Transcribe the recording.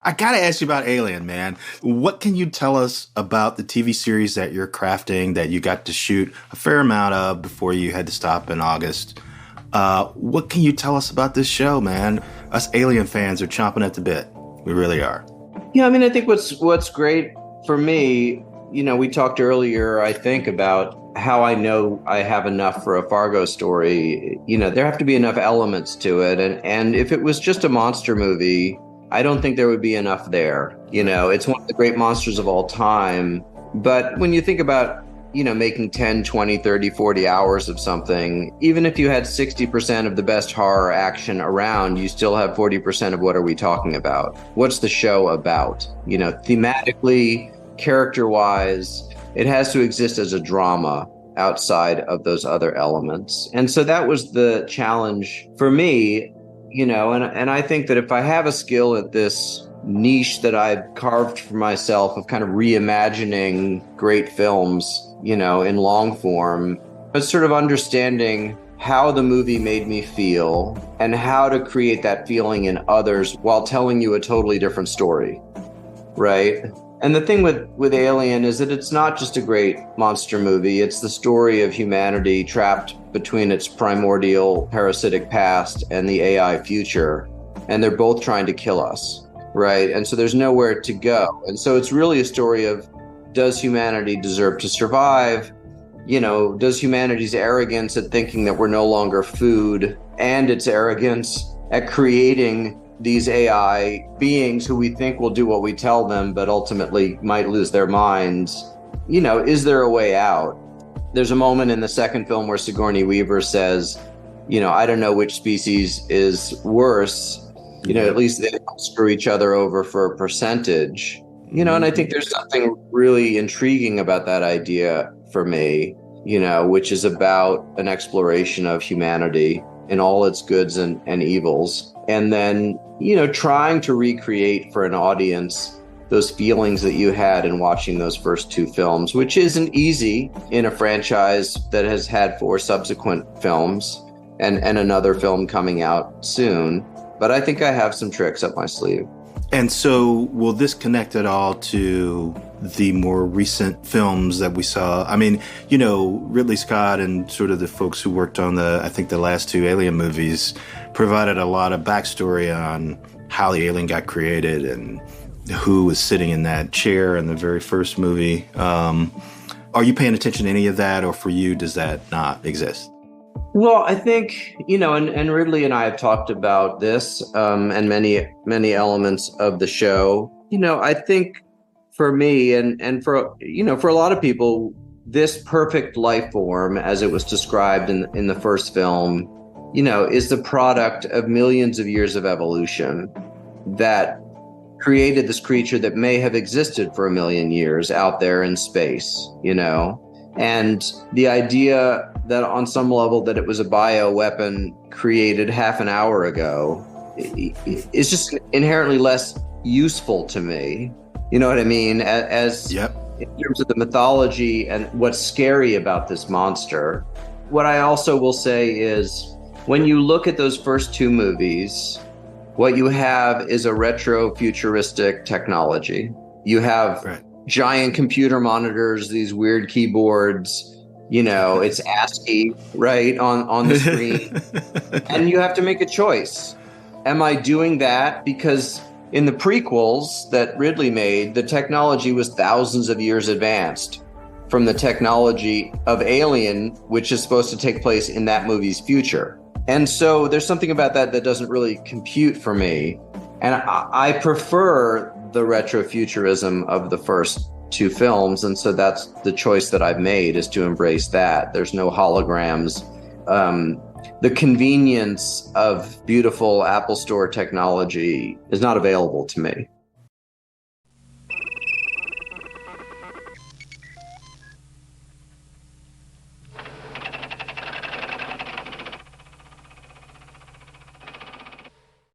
I got to ask you about Alien, man. What can you tell us about the TV series that you're crafting that you got to shoot a fair amount of before you had to stop in August? What can you tell us about this show, man? Us Alien fans are chomping at the bit. We really are. Yeah, I mean, I think what's great for me, we talked earlier, I think, about how I know I have enough for a Fargo story. There have to be enough elements to it. And if it was just a monster movie, I don't think there would be enough there. It's one of the great monsters of all time. But when you think about, making 10, 20, 30, 40 hours of something, even if you had 60% of the best horror action around, you still have 40% of what are we talking about? What's the show about? Thematically, character-wise, it has to exist as a drama outside of those other elements. And so that was the challenge for me, and I think that if I have a skill at this niche that I've carved for myself of kind of reimagining great films, in long form, but sort of understanding how the movie made me feel and how to create that feeling in others while telling you a totally different story, right? And the thing with Alien is that it's not just a great monster movie. It's the story of humanity trapped between its primordial parasitic past and the AI future. And they're both trying to kill us, right? And so there's nowhere to go. And so it's really a story of, does humanity deserve to survive? Does humanity's arrogance at thinking that we're no longer food and its arrogance at creating these AI beings who we think will do what we tell them, but ultimately might lose their minds, is there a way out? There's a moment in the second film where Sigourney Weaver says, I don't know which species is worse. At least they don't screw each other over for a percentage. And I think there's something really intriguing about that idea for me, which is about an exploration of humanity in all its goods and evils. And then, trying to recreate for an audience those feelings that you had in watching those first two films, which isn't easy in a franchise that has had 4 subsequent films and another film coming out soon. But I think I have some tricks up my sleeve. And so will this connect at all to the more recent films that we saw? I mean, Ridley Scott and sort of the folks who worked on the last 2 Alien movies provided a lot of backstory on how the alien got created and who was sitting in that chair in the very first movie. Are you paying attention to any of that, or for you, does that not exist? Well, I think, and Ridley and I have talked about this and many, many elements of the show. I think for me and for a lot of people, this perfect life form, as it was described in the first film, is the product of millions of years of evolution that created this creature that may have existed for 1 million years out there in space, And the idea that on some level that it was a bioweapon created half an hour ago is just inherently less useful to me. You know what I mean? As Yep. In terms of the mythology and what's scary about this monster. What I also will say is when you look at those first 2 movies, what you have is a retro-futuristic technology. You have giant computer monitors, these weird keyboards, it's ASCII, right, on the screen. And you have to make a choice. Am I doing that because in the prequels that Ridley made, the technology was thousands of years advanced from the technology of Alien, which is supposed to take place in that movie's future. And so there's something about that doesn't really compute for me. And I prefer the retrofuturism of the first 2 films. And so that's the choice that I've made, is to embrace that. There's no holograms. The convenience of beautiful Apple Store technology is not available to me.